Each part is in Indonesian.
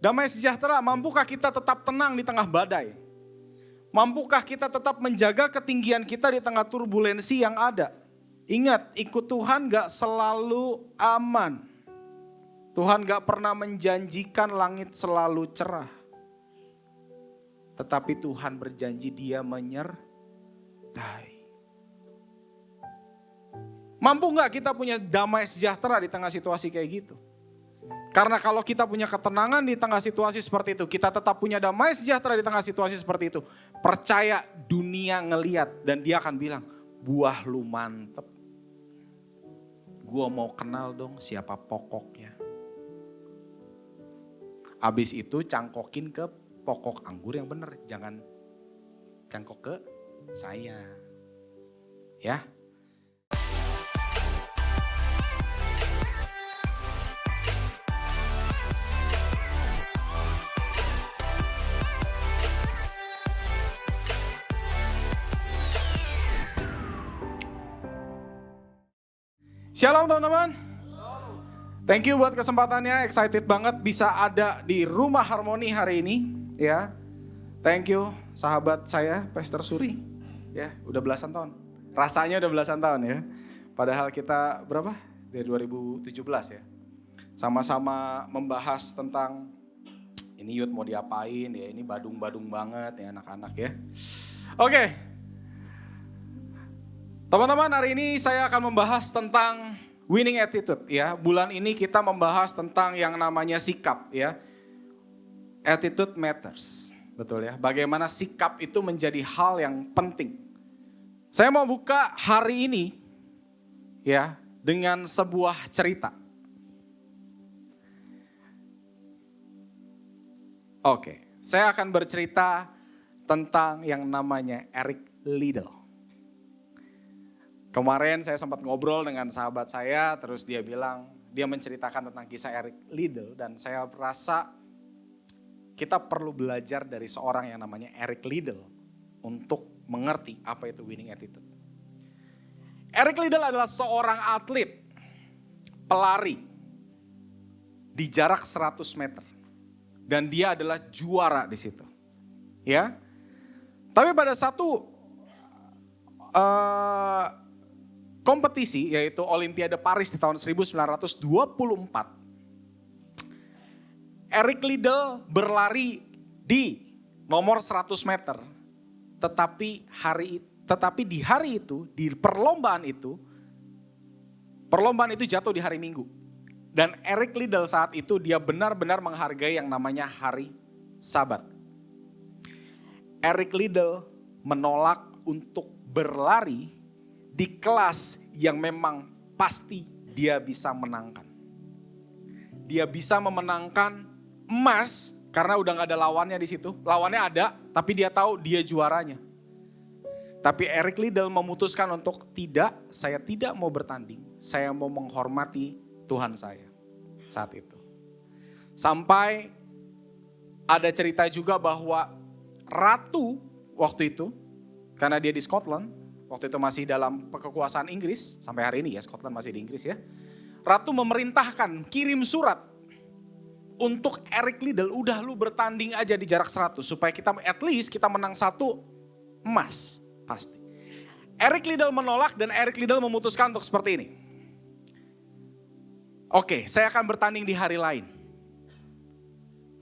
Damai sejahtera, mampukah kita tetap tenang di tengah badai? Mampukah kita tetap menjaga ketinggian kita di tengah turbulensi yang ada? Ingat, ikut Tuhan gak selalu aman. Tuhan gak pernah menjanjikan langit selalu cerah. Tetapi Tuhan berjanji Dia menyertai. Mampu gak kita punya damai sejahtera di tengah situasi kayak gitu? Karena kalau kita punya ketenangan di tengah situasi seperti itu, kita tetap punya damai sejahtera di tengah situasi seperti itu. Percaya dunia ngeliat dan dia akan bilang, buah lu mantep. Gua mau kenal dong siapa pokoknya. Abis itu cangkokin ke pokok anggur yang benar. Jangan cangkok ke saya. Ya. Shalom teman-teman. Thank you buat kesempatannya, excited banget bisa ada di Rumah Harmoni hari ini, ya. Thank you sahabat saya, Pastor Suri, ya, udah belasan tahun. Rasanya udah belasan tahun ya. Padahal kita berapa? Dari 2017 ya. Sama-sama membahas tentang ini youth mau diapain ya, ini badung-badung banget ya anak-anak ya. Oke. Teman-teman, hari ini saya akan membahas tentang winning attitude ya. Bulan ini kita membahas tentang yang namanya sikap ya. Attitude matters. Betul ya. Bagaimana sikap itu menjadi hal yang penting. Saya mau buka hari ini ya dengan sebuah cerita. Oke, saya akan bercerita tentang yang namanya Eric Liddell. Kemarin saya sempat ngobrol dengan sahabat saya, terus dia bilang, dia menceritakan tentang kisah Eric Liddell, dan saya merasa kita perlu belajar dari seorang yang namanya Eric Liddell untuk mengerti apa itu winning attitude. Eric Liddell adalah seorang atlet, pelari di jarak 100 meter, dan dia adalah juara di situ. Ya, tapi pada satu kompetisi yaitu Olimpiade Paris di tahun 1924. Eric Liddell berlari di nomor 100 meter. Tetapi di hari itu, di perlombaan itu jatuh di hari Minggu. Dan Eric Liddell saat itu dia benar-benar menghargai yang namanya hari Sabat. Eric Liddell menolak untuk berlari di kelas yang memang pasti dia bisa menangkan. Dia bisa memenangkan emas karena udah gak ada lawannya di situ. Lawannya ada, tapi dia tahu dia juaranya. Tapi Eric Liddell memutuskan untuk saya tidak mau bertanding. Saya mau menghormati Tuhan saya saat itu. Sampai ada cerita juga bahwa ratu waktu itu, karena dia di Scotland, waktu itu masih dalam kekuasaan Inggris, sampai hari ini ya Scotland masih di Inggris ya. Ratu memerintahkan kirim surat untuk Eric Liddell, udah lu bertanding aja di jarak 100 supaya kita at least kita menang 1 emas pasti. Eric Liddell menolak dan Eric Liddell memutuskan untuk seperti ini. Oke, saya akan bertanding di hari lain.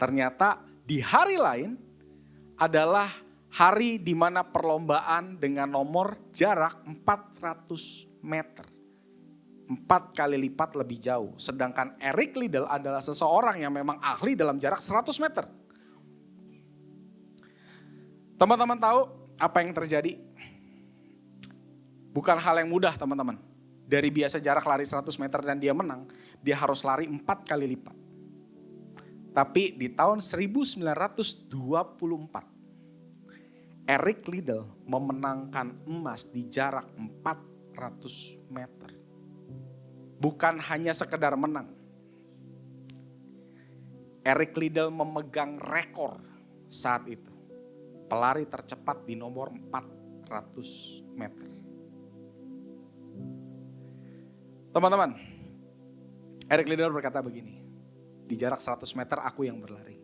Ternyata di hari lain adalah hari di mana perlombaan dengan nomor jarak 400 meter. 4 kali lipat lebih jauh. Sedangkan Eric Liddell adalah seseorang yang memang ahli dalam jarak 100 meter. Teman-teman tahu apa yang terjadi? Bukan hal yang mudah teman-teman. Dari biasa jarak lari 100 meter dan dia menang, dia harus lari 4 kali lipat. Tapi di tahun 1924, Eric Liddell memenangkan emas di jarak 400 meter. Bukan hanya sekedar menang. Eric Liddell memegang rekor saat itu. Pelari tercepat di nomor 400 meter. Teman-teman, Eric Liddell berkata begini, di jarak 100 meter aku yang berlari.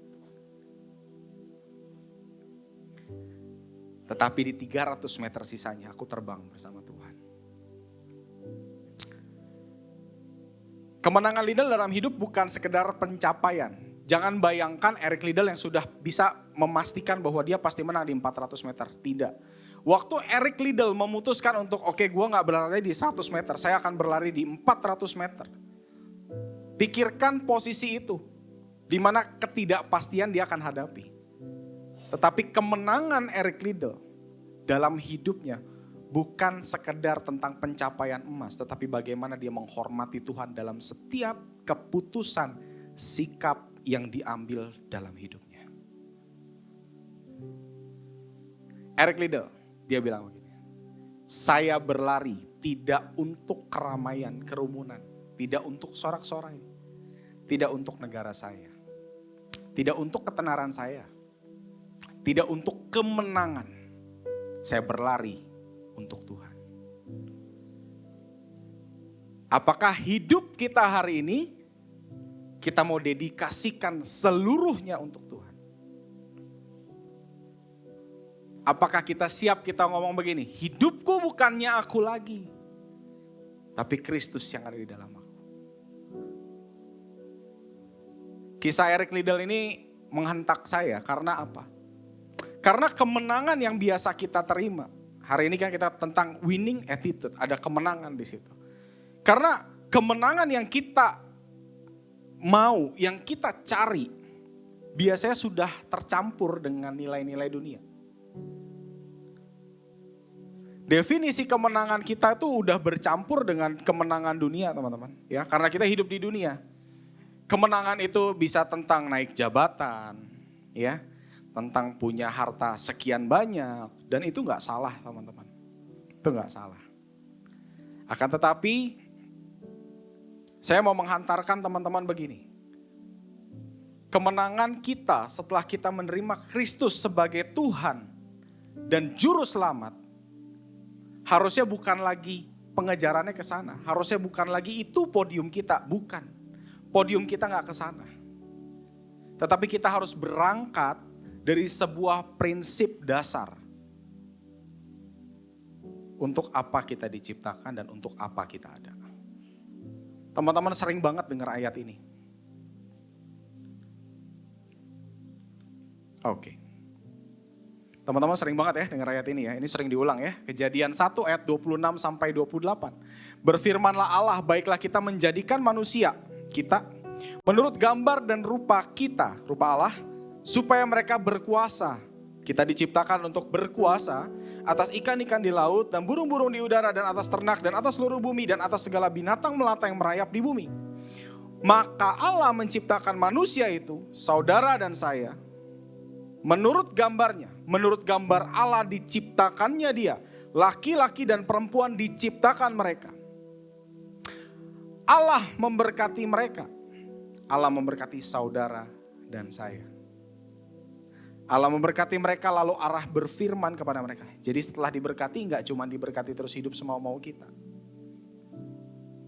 Tetapi di 300 meter sisanya aku terbang bersama Tuhan. Kemenangan Liddell dalam hidup bukan sekedar pencapaian. Jangan bayangkan Eric Liddell yang sudah bisa memastikan bahwa dia pasti menang di 400 meter. Tidak. Waktu Eric Liddell memutuskan untuk gue gak berlari di 100 meter, saya akan berlari di 400 meter. Pikirkan posisi itu, di mana ketidakpastian dia akan hadapi. Tetapi kemenangan Eric Liddell dalam hidupnya bukan sekedar tentang pencapaian emas, tetapi bagaimana dia menghormati Tuhan dalam setiap keputusan, sikap yang diambil dalam hidupnya. Eric Liddell, dia bilang begini, saya berlari tidak untuk keramaian, kerumunan, tidak untuk sorak-sorai, tidak untuk negara saya, tidak untuk ketenaran saya, tidak untuk kemenangan. Saya berlari untuk Tuhan. Apakah hidup kita hari ini kita mau dedikasikan seluruhnya untuk Tuhan? Apakah kita siap kita ngomong begini, hidupku bukannya aku lagi, tapi Kristus yang ada di dalam aku. Kisah Eric Liddell ini menghentak saya karena apa? Karena kemenangan yang biasa kita terima. Hari ini kan kita tentang winning attitude, ada kemenangan di situ. Karena kemenangan yang kita mau, yang kita cari, biasanya sudah tercampur dengan nilai-nilai dunia. Definisi kemenangan kita itu udah bercampur dengan kemenangan dunia, teman-teman. Ya, karena kita hidup di dunia. Kemenangan itu bisa tentang naik jabatan, ya, tentang punya harta sekian banyak, dan itu nggak salah, teman-teman. Itu nggak salah. Akan tetapi, saya mau menghantarkan teman-teman begini. Kemenangan kita setelah kita menerima Kristus sebagai Tuhan dan Juru Selamat, harusnya bukan lagi pengejarannya ke sana. Harusnya bukan lagi itu podium kita, bukan. Podium kita nggak ke sana. Tetapi kita harus berangkat dari sebuah prinsip dasar. Untuk apa kita diciptakan dan untuk apa kita ada. Teman-teman sering banget dengar ayat ini. Oke. Teman-teman sering banget ya dengar ayat ini ya. Ini sering diulang ya. Kejadian 1 ayat 26 sampai 28. Berfirmanlah Allah, baiklah kita menjadikan manusia kita menurut gambar dan rupa kita, rupa Allah, supaya mereka berkuasa. Kita diciptakan untuk berkuasa atas ikan-ikan di laut dan burung-burung di udara dan atas ternak dan atas seluruh bumi dan atas segala binatang melata yang merayap di bumi. Maka Allah menciptakan manusia itu, saudara dan saya, menurut gambarnya. Menurut gambar Allah diciptakannya dia. Laki-laki dan perempuan diciptakan mereka. Allah memberkati mereka. Allah memberkati saudara dan saya. Allah memberkati mereka lalu arah berfirman kepada mereka. Jadi setelah diberkati enggak cuma diberkati terus hidup semau-mau kita.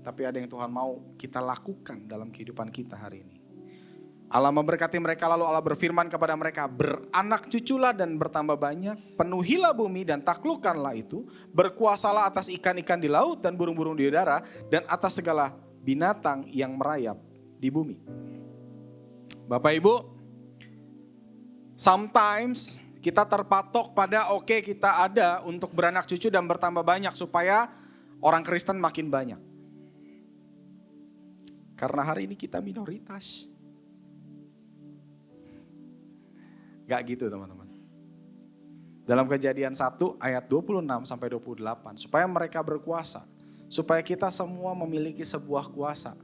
Tapi ada yang Tuhan mau kita lakukan dalam kehidupan kita hari ini. Allah memberkati mereka lalu Allah berfirman kepada mereka. Beranak cuculah dan bertambah banyak. Penuhilah bumi dan taklukkanlah itu. Berkuasalah atas ikan-ikan di laut dan burung-burung di udara. Dan atas segala binatang yang merayap di bumi. Bapak Ibu, sometimes kita terpatok pada kita ada untuk beranak cucu dan bertambah banyak supaya orang Kristen makin banyak. Karena hari ini kita minoritas. Gak gitu teman-teman. Dalam Kejadian 1 ayat 26 sampai 28. Supaya mereka berkuasa. Supaya kita semua memiliki sebuah kuasa.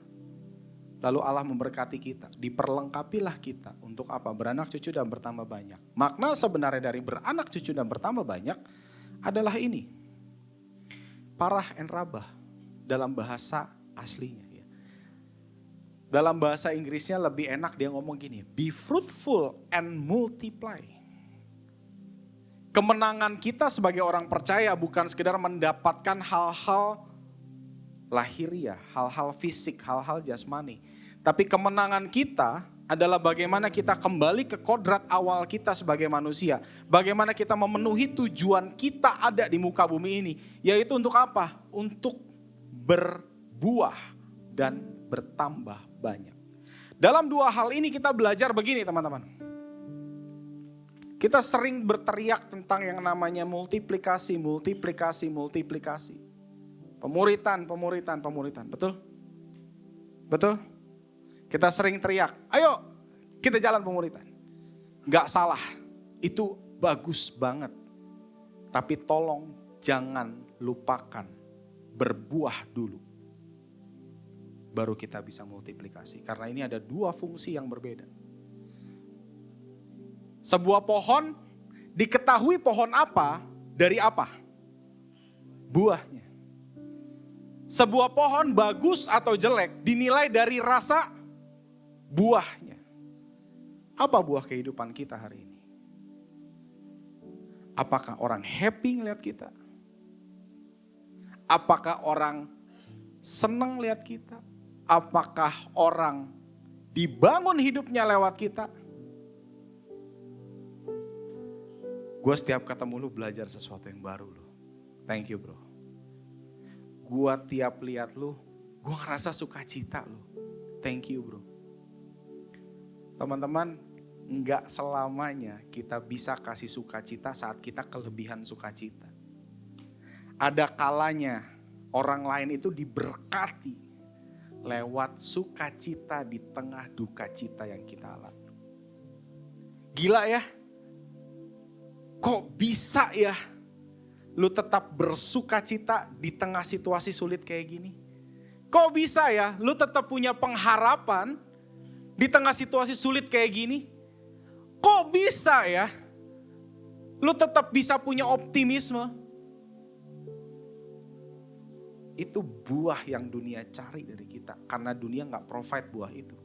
Lalu Allah memberkati kita, diperlengkapilah kita untuk apa? Beranak cucu dan bertambah banyak. Makna sebenarnya dari beranak cucu dan bertambah banyak adalah ini. Parah and rabah dalam bahasa aslinya. Ya. Dalam bahasa Inggrisnya lebih enak dia ngomong gini, be fruitful and multiply. Kemenangan kita sebagai orang percaya bukan sekedar mendapatkan hal-hal lahiriah, hal-hal fisik, hal-hal jasmani. Tapi kemenangan kita adalah bagaimana kita kembali ke kodrat awal kita sebagai manusia. Bagaimana kita memenuhi tujuan kita ada di muka bumi ini. Yaitu untuk apa? Untuk berbuah dan bertambah banyak. Dalam dua hal ini kita belajar begini teman-teman. Kita sering berteriak tentang yang namanya multiplikasi. Pemuritan. Betul? Betul? Kita sering teriak, ayo kita jalan pemuritan. Gak salah, itu bagus banget. Tapi tolong jangan lupakan berbuah dulu. Baru kita bisa multiplikasi. Karena ini ada dua fungsi yang berbeda. Sebuah pohon, diketahui pohon apa dari apa? Buahnya. Sebuah pohon bagus atau jelek dinilai dari rasa buahnya. Apa buah kehidupan kita hari ini? Apakah orang happy ngeliat kita? Apakah orang senang lihat kita? Apakah orang dibangun hidupnya lewat kita? Gue setiap ketemu lu belajar sesuatu yang baru lu. Thank you bro. Gue tiap lihat lu, gue ngerasa sukacita lu. Thank you bro. Teman-teman, enggak selamanya kita bisa kasih sukacita saat kita kelebihan sukacita. Ada kalanya orang lain itu diberkati lewat sukacita di tengah duka cita yang kita alami. Gila ya? Kok bisa ya lu tetap bersukacita di tengah situasi sulit kayak gini? Kok bisa ya lu tetap punya pengharapan di tengah situasi sulit kayak gini? Kok bisa ya lu tetap bisa punya optimisme? Itu buah yang dunia cari dari kita. Karena dunia gak provide buah itu.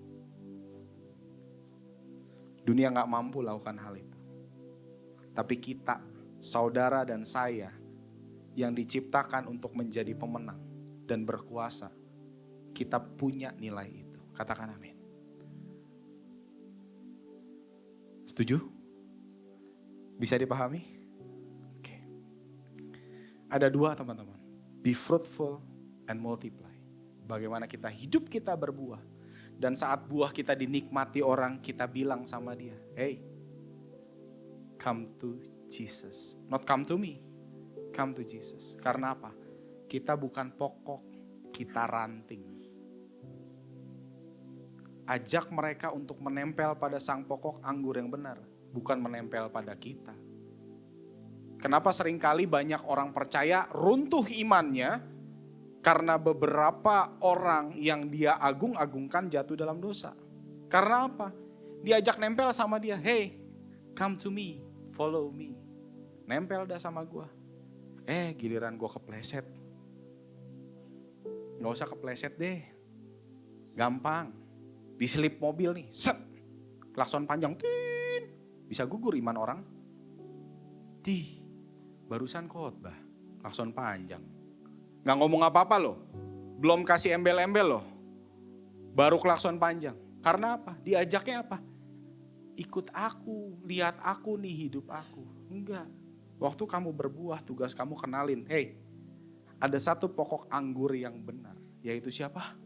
Dunia gak mampu lakukan hal itu. Tapi kita, saudara dan saya, yang diciptakan untuk menjadi pemenang dan berkuasa, kita punya nilai itu. Katakan amin. Setuju? Bisa dipahami? Oke. Ada dua teman-teman. Be fruitful and multiply. Bagaimana kita hidup kita berbuah. Dan saat buah kita dinikmati orang, kita bilang sama dia, hey, come to Jesus. Not come to me, come to Jesus. Karena apa? Kita bukan pokok, kita ranting. Ajak mereka untuk menempel pada sang pokok anggur yang benar, bukan menempel pada kita. Kenapa seringkali banyak orang percaya runtuh imannya karena beberapa orang yang dia agung-agungkan jatuh dalam dosa. Karena apa? Diajak nempel sama dia, hey, come to me, follow me. Nempel dah sama gua. Giliran gua kepleset. Gak usah kepleset deh. Gampang. Diselip mobil nih, set. Klakson panjang, tin. Bisa gugur iman orang. Barusan khotbah, klakson panjang. Gak ngomong apa-apa loh. Belum kasih embel-embel loh. Baru klakson panjang. Karena apa? Diajaknya apa? Ikut aku, lihat aku nih, hidup aku. Enggak. Waktu kamu berbuah, tugas kamu kenalin. Hey, ada satu pokok anggur yang benar. Yaitu siapa?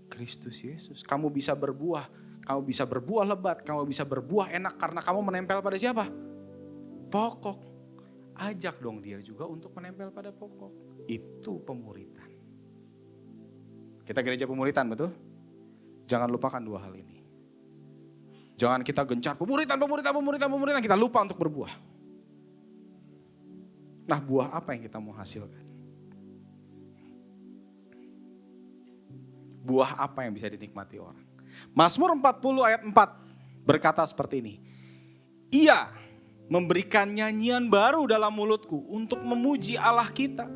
Kristus Yesus. Kamu bisa berbuah. Kamu bisa berbuah lebat. Kamu bisa berbuah enak karena kamu menempel pada siapa? Pokok. Ajak dong dia juga untuk menempel pada pokok. Itu pemuritan. Kita gereja pemuritan, betul? Jangan lupakan dua hal ini. Jangan kita gencar pemuritan. Kita lupa untuk berbuah. Nah, buah apa yang kita mau hasilkan? Buah apa yang bisa dinikmati orang? Mazmur 40 ayat 4 berkata seperti ini. Ia memberikan nyanyian baru dalam mulutku untuk memuji Allah kita.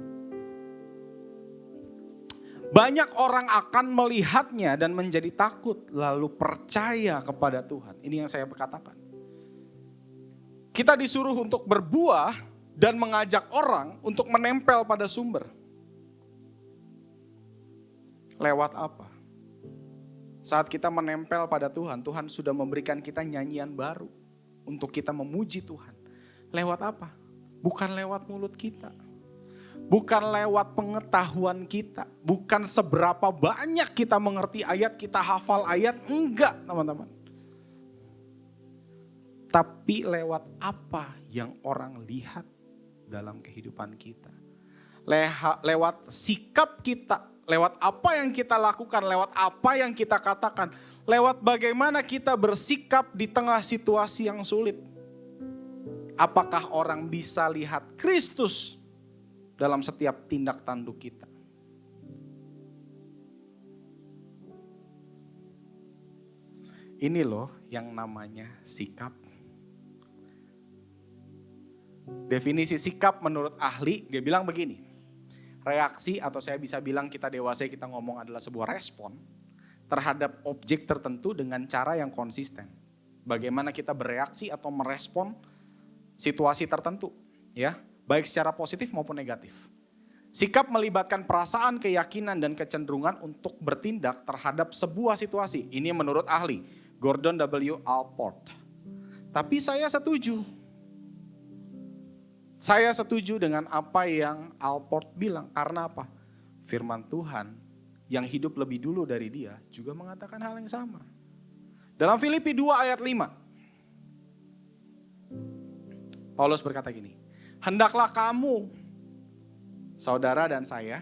Banyak orang akan melihatnya dan menjadi takut lalu percaya kepada Tuhan. Ini yang saya katakan. Kita disuruh untuk berbuah dan mengajak orang untuk menempel pada sumber. Lewat apa? Saat kita menempel pada Tuhan, Tuhan sudah memberikan kita nyanyian baru untuk kita memuji Tuhan. Lewat apa? Bukan lewat mulut kita. Bukan lewat pengetahuan kita. Bukan seberapa banyak kita mengerti ayat, kita hafal ayat. Enggak, teman-teman. Tapi lewat apa yang orang lihat dalam kehidupan kita. Lewat sikap kita, lewat apa yang kita lakukan, lewat apa yang kita katakan, lewat bagaimana kita bersikap di tengah situasi yang sulit. Apakah orang bisa lihat Kristus dalam setiap tindak tanduk kita? Ini loh yang namanya sikap. Definisi sikap menurut ahli, dia bilang begini. Reaksi atau saya bisa bilang kita dewasa kita ngomong adalah sebuah respon terhadap objek tertentu dengan cara yang konsisten. Bagaimana kita bereaksi atau merespon situasi tertentu, ya, baik secara positif maupun negatif. Sikap melibatkan perasaan, keyakinan dan kecenderungan untuk bertindak terhadap sebuah situasi. Ini menurut ahli Gordon W. Allport. Tapi saya setuju. Saya setuju dengan apa yang Allport bilang. Karena apa? Firman Tuhan yang hidup lebih dulu dari dia juga mengatakan hal yang sama. Dalam Filipi 2 ayat 5. Paulus berkata gini. Hendaklah kamu, saudara dan saya,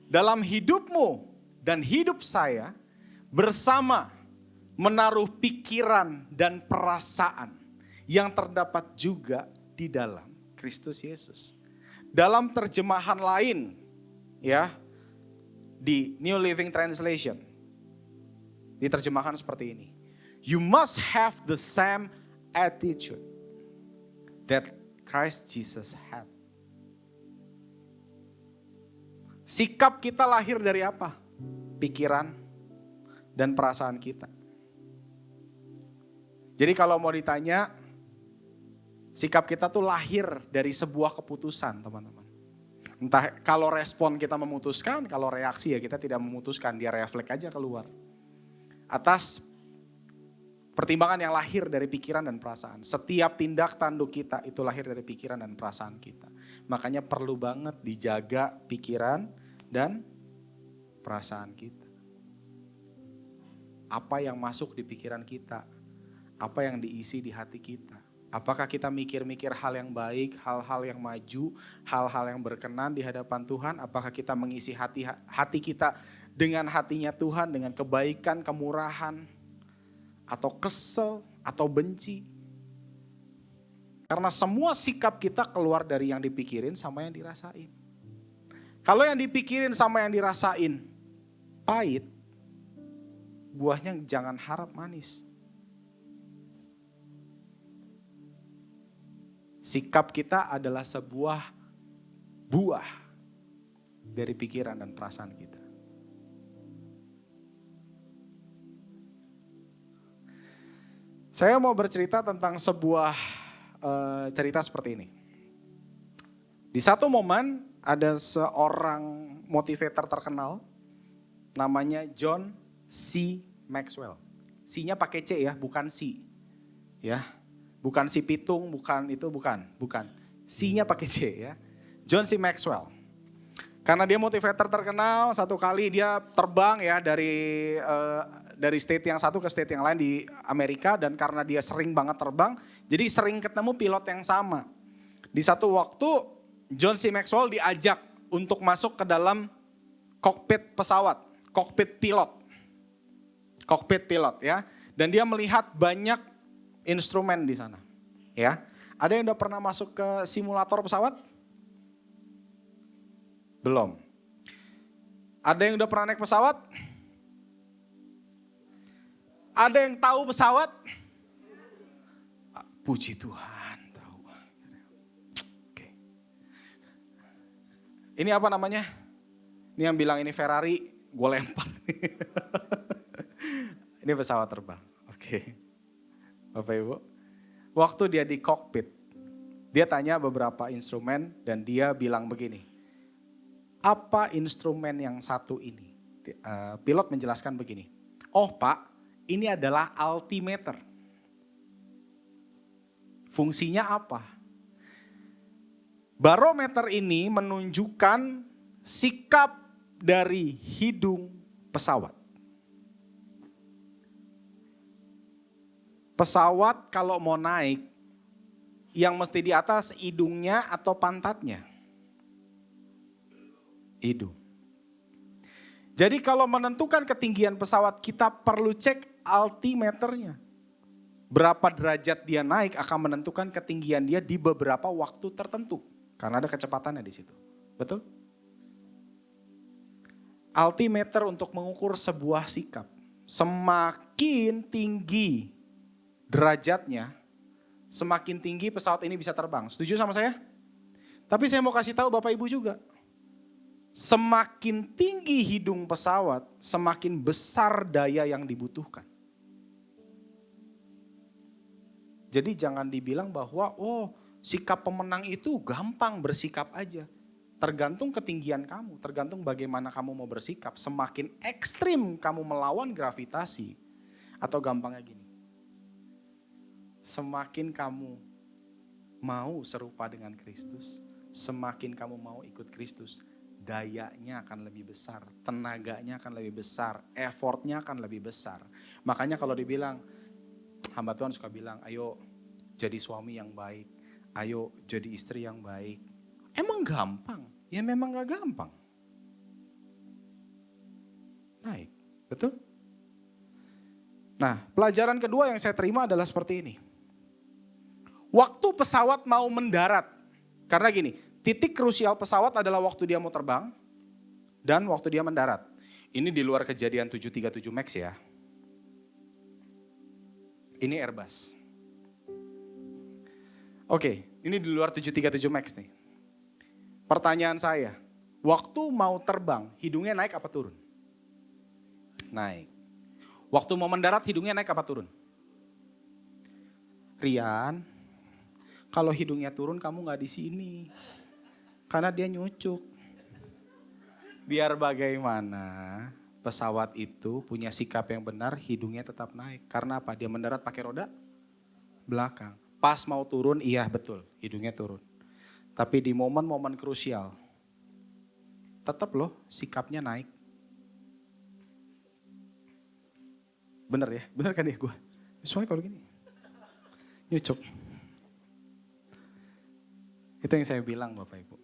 dalam hidupmu dan hidup saya bersama menaruh pikiran dan perasaan yang terdapat juga di dalam Kristus Yesus. Dalam terjemahan lain, ya, di New Living Translation, diterjemahkan seperti ini. You must have the same attitude that Christ Jesus had. Sikap kita lahir dari apa? Pikiran dan perasaan kita. Jadi kalau mau ditanya, sikap kita tuh lahir dari sebuah keputusan, teman-teman. Entah kalau respon kita memutuskan, kalau reaksi ya kita tidak memutuskan, dia refleks aja keluar. Atas pertimbangan yang lahir dari pikiran dan perasaan. Setiap tindak tanduk kita itu lahir dari pikiran dan perasaan kita. Makanya perlu banget dijaga pikiran dan perasaan kita. Apa yang masuk di pikiran kita, apa yang diisi di hati kita. Apakah kita mikir-mikir hal yang baik, hal-hal yang maju, hal-hal yang berkenan di hadapan Tuhan? Apakah kita mengisi hati kita dengan hatinya Tuhan, dengan kebaikan, kemurahan, atau kesel, atau benci? Karena semua sikap kita keluar dari yang dipikirin sama yang dirasain. Kalau yang dipikirin sama yang dirasain pahit, buahnya jangan harap manis. Sikap kita adalah sebuah buah dari pikiran dan perasaan kita. Saya mau bercerita tentang sebuah cerita seperti ini. Di satu momen ada seorang motivator terkenal namanya John C. Maxwell. C-nya pakai C ya, bukan C. Ya. Bukan si pitung, bukan. C-nya pakai C ya. John C. Maxwell. Karena dia motivator terkenal, satu kali dia terbang ya dari state yang satu ke state yang lain di Amerika. Dan karena dia sering banget terbang, jadi sering ketemu pilot yang sama. Di satu waktu John C. Maxwell diajak untuk masuk ke dalam kokpit pesawat, kokpit pilot ya. Dan dia melihat banyak instrumen di sana, ya. Ada yang udah pernah masuk ke simulator pesawat? Belum. Ada yang udah pernah naik pesawat? Ada yang tahu pesawat? Puji Tuhan, tahu. Oke. Ini apa namanya? Ini yang bilang ini Ferrari, gue lempar. Ini pesawat terbang. Oke. Bapak Ibu, waktu dia di kokpit, dia tanya beberapa instrumen dan dia bilang begini, apa instrumen yang satu ini? Pilot menjelaskan begini, Oh Pak, ini adalah altimeter. Fungsinya apa? Barometer ini menunjukkan sikap dari hidung pesawat. Pesawat kalau mau naik, yang mesti di atas hidungnya atau pantatnya? Hidung. Jadi kalau menentukan ketinggian pesawat, kita perlu cek altimeternya. Berapa derajat dia naik akan menentukan ketinggian dia di beberapa waktu tertentu. Karena ada kecepatannya di situ. Betul? Altimeter untuk mengukur sebuah sikap. Semakin tinggi derajatnya, semakin tinggi pesawat ini bisa terbang. Setuju sama saya? Tapi saya mau kasih tahu Bapak Ibu juga. Semakin tinggi hidung pesawat, semakin besar daya yang dibutuhkan. Jadi jangan dibilang bahwa sikap pemenang itu gampang, bersikap aja. Tergantung ketinggian kamu, tergantung bagaimana kamu mau bersikap. Semakin ekstrim kamu melawan gravitasi, atau gampangnya gini. Semakin kamu mau serupa dengan Kristus, semakin kamu mau ikut Kristus, dayanya akan lebih besar, tenaganya akan lebih besar, effortnya akan lebih besar. Makanya kalau dibilang, hamba Tuhan suka bilang, ayo jadi suami yang baik, ayo jadi istri yang baik. Emang gampang? Ya memang gak gampang. Naik, betul? Nah, pelajaran kedua yang saya terima adalah seperti ini. Waktu pesawat mau mendarat, karena gini, titik krusial pesawat adalah waktu dia mau terbang dan waktu dia mendarat. Ini di luar kejadian 737 MAX ya. Ini Airbus. Oke, ini di luar 737 MAX nih. Pertanyaan saya, waktu mau terbang, hidungnya naik apa turun? Naik. Waktu mau mendarat, hidungnya naik apa turun? Rian, kalau hidungnya turun kamu gak di sini. Karena dia nyucuk. Biar bagaimana pesawat itu punya sikap yang benar, hidungnya tetap naik. Karena apa? Dia mendarat pakai roda belakang. Pas mau turun, iya betul, hidungnya turun. Tapi di momen-momen krusial, tetap loh sikapnya naik. Bener ya? Bener kan ya gue? Soalnya kalau gini, nyucuk. Itu yang saya bilang Bapak Ibu.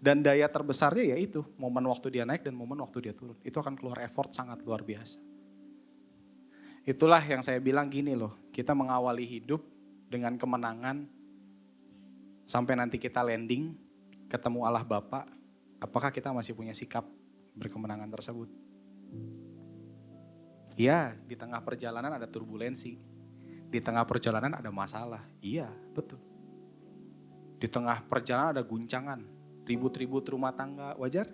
Dan daya terbesarnya yaitu momen waktu dia naik dan momen waktu dia turun. Itu akan keluar effort sangat luar biasa. Itulah yang saya bilang gini loh, kita mengawali hidup dengan kemenangan sampai nanti kita landing, ketemu Allah Bapa, apakah kita masih punya sikap berkemenangan tersebut? Iya, di tengah perjalanan ada turbulensi, di tengah perjalanan ada masalah, iya betul. Di tengah perjalanan ada guncangan, ribut-ribut rumah tangga, wajar?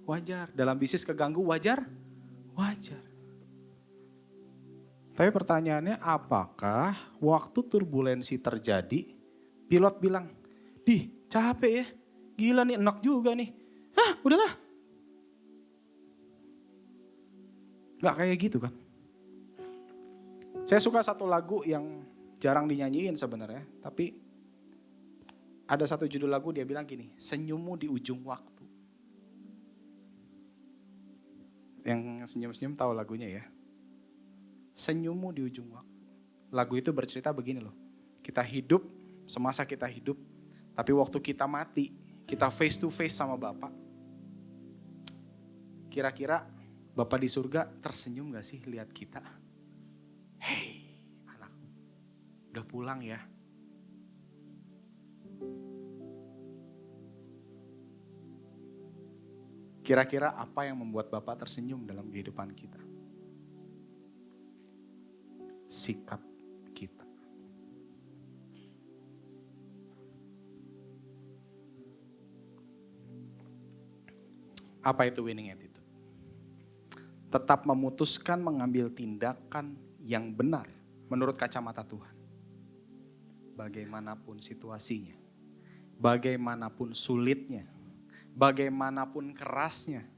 Wajar. Dalam bisnis keganggu, wajar? Wajar. Tapi pertanyaannya, apakah waktu turbulensi terjadi, pilot bilang, capek ya, gila nih, enak juga nih. Udahlah. Gak kayak gitu kan. Saya suka satu lagu yang jarang dinyanyiin sebenarnya, tapi ada satu judul lagu dia bilang gini, senyummu di ujung waktu. Yang senyum-senyum tahu lagunya ya. Senyummu di ujung waktu. Lagu itu bercerita begini loh. Kita hidup, semasa kita hidup, tapi waktu kita mati, kita face to face sama Bapak. Kira-kira Bapak di surga tersenyum gak sih lihat kita? Hei anak, udah pulang ya. Kira-kira apa yang membuat Bapak tersenyum dalam kehidupan kita? Sikap kita. Apa itu winning attitude? Tetap memutuskan mengambil tindakan yang benar menurut kacamata Tuhan. Bagaimanapun situasinya, bagaimanapun sulitnya, bagaimanapun kerasnya,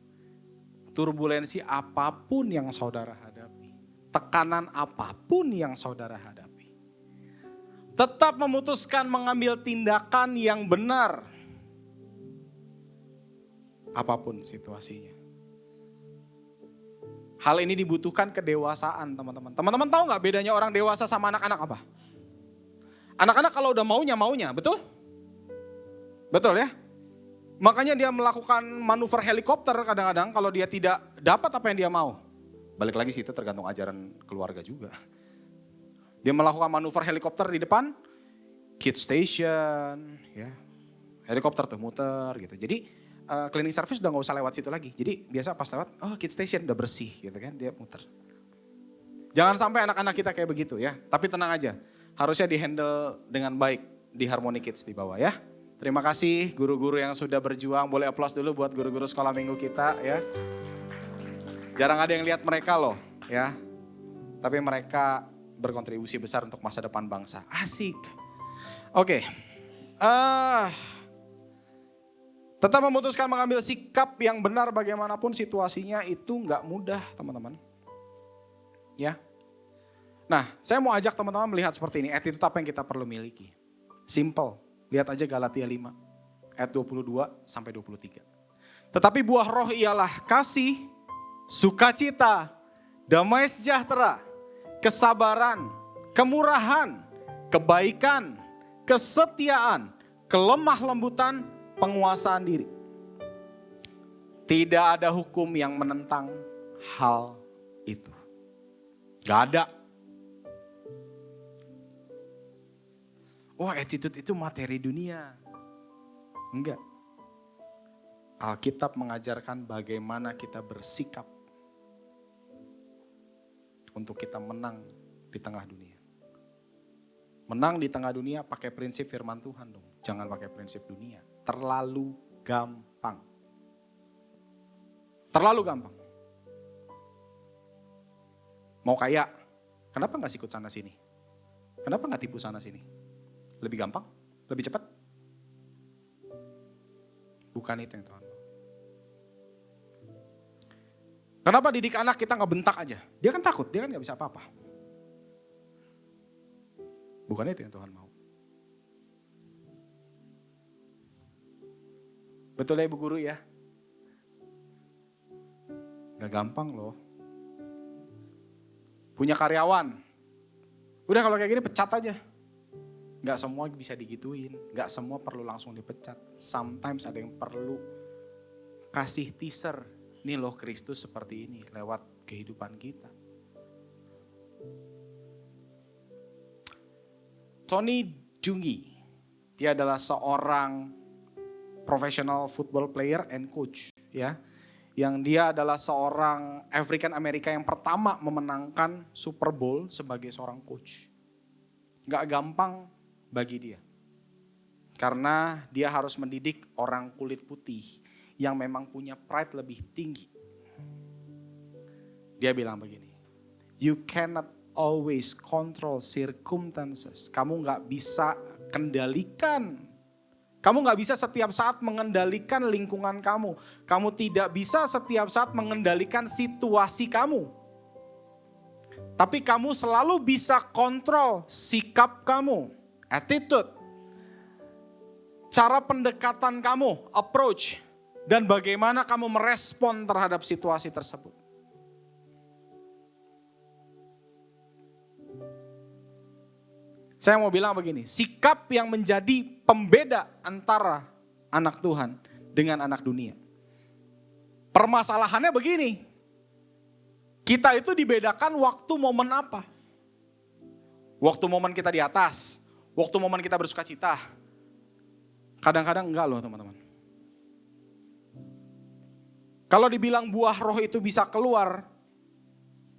turbulensi apapun yang saudara hadapi, tekanan apapun yang saudara hadapi. Tetap memutuskan mengambil tindakan yang benar. Apapun situasinya. Hal ini dibutuhkan kedewasaan teman-teman. Teman-teman tahu gak bedanya orang dewasa sama anak-anak apa? Anak-anak kalau udah maunya, betul? Betul ya? Makanya dia melakukan manuver helikopter kadang-kadang kalau dia tidak dapat apa yang dia mau. Balik lagi sih itu tergantung ajaran keluarga juga. Dia melakukan manuver helikopter di depan kid station, ya. Helikopter tuh muter gitu. Jadi cleaning service udah gak usah lewat situ lagi. Jadi biasa pas lewat, oh kid station udah bersih gitu kan, dia muter. Jangan sampai anak-anak kita kayak begitu ya. Tapi tenang aja, harusnya di-handle dengan baik di Harmony Kids di bawah ya. Terima kasih guru-guru yang sudah berjuang. Boleh aplaus dulu buat guru-guru sekolah minggu kita ya. Jarang ada yang lihat mereka loh ya. Tapi mereka berkontribusi besar untuk masa depan bangsa. Asik. Oke. Tetap memutuskan mengambil sikap yang benar bagaimanapun situasinya itu nggak mudah teman-teman. Ya. Nah saya mau ajak teman-teman melihat seperti ini. Attitude apa yang kita perlu miliki. Simple. Lihat aja Galatia 5 ayat 22 sampai 23. Tetapi buah roh ialah kasih, sukacita, damai sejahtera, kesabaran, kemurahan, kebaikan, kesetiaan, kelemah lembutan, penguasaan diri. Tidak ada hukum yang menentang hal itu. Gak ada. Wah, attitude itu materi dunia. Enggak. Alkitab mengajarkan bagaimana kita bersikap untuk kita menang di tengah dunia. Menang di tengah dunia pakai prinsip firman Tuhan dong. Jangan pakai prinsip dunia. Terlalu gampang. Terlalu gampang. Mau kaya, kenapa gak sikut sana sini? Kenapa gak tipu sana sini? Lebih gampang? Lebih cepat? Bukan itu yang Tuhan mau. Kenapa didik anak kita gak bentak aja? Dia kan takut, dia kan gak bisa apa-apa. Bukan itu yang Tuhan mau. Betul ya Ibu Guru ya? Gak gampang loh. Punya karyawan. Udah kalau kayak gini pecat aja. Gak semua bisa digituin, gak semua perlu langsung dipecat. Sometimes ada yang perlu kasih teaser. Nih loh Kristus seperti ini lewat kehidupan kita. Tony Dungy, dia adalah seorang professional football player and coach. Ya, yang dia adalah seorang African Amerika yang pertama memenangkan Super Bowl sebagai seorang coach. Gak gampang bagi dia. Karena dia harus mendidik orang kulit putih yang memang punya pride lebih tinggi. Dia bilang begini, you cannot always control circumstances. Kamu gak bisa kendalikan. Kamu gak bisa setiap saat mengendalikan lingkungan kamu. Kamu tidak bisa setiap saat mengendalikan situasi kamu. Tapi kamu selalu bisa kontrol sikap kamu. Attitude, cara pendekatan kamu, approach, dan bagaimana kamu merespon terhadap situasi tersebut. Saya mau bilang begini, sikap yang menjadi pembeda antara anak Tuhan dengan anak dunia. Permasalahannya begini, kita itu dibedakan waktu momen apa? Waktu momen kita di atas. Waktu momen kita bersuka cita, kadang-kadang enggak loh teman-teman. Kalau dibilang buah roh itu bisa keluar